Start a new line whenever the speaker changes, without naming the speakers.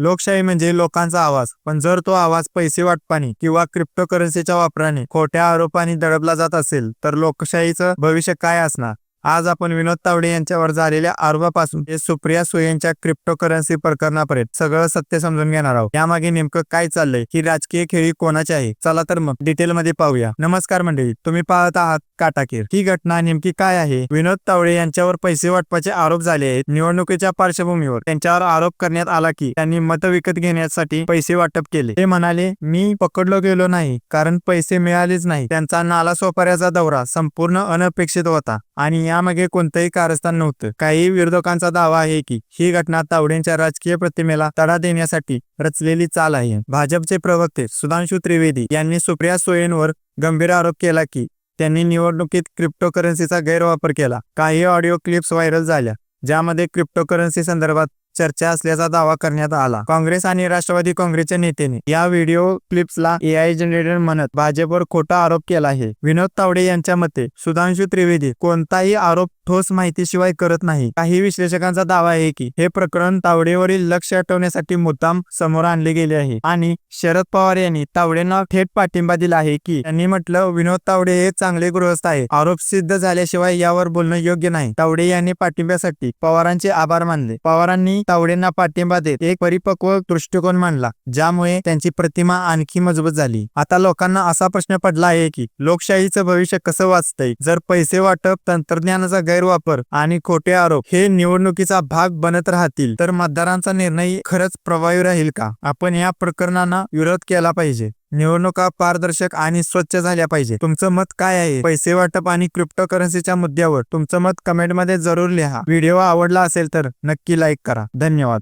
लोकशाही म्हणजे लोकांचा आवाज, पण जर तो आवाज पैसे वाटपाने किंवा क्रिप्टोकरन्सीच्या वापराने खोट्या आरोपांनी दडपला जात असेल तर लोकशाहीचं भविष्य काय असणार? आज आपण विनोद तावडे यांच्यावर झालेल्या आरोपापासून ते सुप्रिया सुळेंच्या क्रिप्टोकरन्सी प्रकरणापर्यंत सगळं सत्य समजून घेणार आहोत. यामागे नेमकं काय चाललंय, ही राजकीय खेळी कोणाची आहे? चला तर मग डिटेल मध्ये पाहूया. नमस्कार मंडळी, तुम्ही पाहत आहात काटाकीर. ही घटना नेमकी काय आहे? विनोद तावडे यांच्यावर पैसे वाटपाचे आरोप झाले आहेत. निवडणुकीच्या पार्श्वभूमीवर त्यांच्यावर आरोप करण्यात आला की त्यांनी मत विकत घेण्यासाठी पैसे वाटप केले. ते म्हणाले, मी पकडलो गेलो नाही कारण पैसे मिळालेच नाही. त्यांचा नालासोपाऱ्याचा दौरा संपूर्ण अनपेक्षित होता आणि यामागे कोणतंही कारस्थान नव्हतं. काही विरोधकांचा दावा आहे की ही घटना तावडेंच्या राजकीय प्रतिमेला तडा देण्यासाठी रचलेली चाल आहे. भाजपचे प्रवक्ते सुधांशू त्रिवेदी यांनी सुप्रिया सुळेंवर गंभीर आरोप केला की त्यांनी निवडणुकीत क्रिप्टोकरन्सीचा गैरवापर केला. काही ऑडिओ क्लिप्स व्हायरल झाल्या ज्यामध्ये क्रिप्टोकरन्सी संदर्भात चर्चा असल्याचा दावा करण्यात आला. काँग्रेस आणि राष्ट्रवादी काँग्रेसच्या नेत्याने या व्हिडिओ क्लिप्सला AI जनरेटर म्हणत भाजपवर खोटा आरोप केला आहे. विनोद तावडे यांच्या मते सुधांशू त्रिवेदी कोणताही आरोप ठोस माहितीशिवाय करत नाही. काही विश्लेषकांचा दावा आहे की हे प्रकरण तावडेवरील लक्ष हटवण्यासाठी मुद्दाम समोर आणले गेले आहे आणि शरद पवार यांनी तावडेंना थेट पाठिंबा दिला आहे की त्यांनी म्हटलं, विनोद तावडे हे चांगले गृहस्थ आहे. आरोप सिद्ध झाल्याशिवाय यावर बोलणं योग्य नाही. तावडे यांनी पाठिंब्यासाठी पवारांचे आभार मानले. पवारांनी तावडेंना पाठिंबा देत एक परिपक्व दृष्टिकोन मांडला ज्यामुळे त्यांची प्रतिमा आणखी मजबूत झाली. आता लोकांना असा प्रश्न पडला आहे की लोकशाहीचं भविष्य कसं वाचतंय जर पैसे वाटप, तंत्रज्ञानाचा गैरवापर आणि खोटे आरोप हे निवडणुकीचा भाग बनत राहतील तर मतदारांचा निर्णय खरंच प्रभावी राहील का? आपण या प्रकरणांना विरोध केला पाहिजे. निवडणुका पारदर्शक आणि स्वच्छ झाल्या पाहिजे. तुमचं मत काय आहे? पैसे वाटप आणि क्रिप्टोकरन्सीच्या मुद्द्यावर तुमचं मत कमेंटमध्ये जरूर लिहा. व्हिडिओ आवडला असेल तर नक्की लाईक करा. धन्यवाद.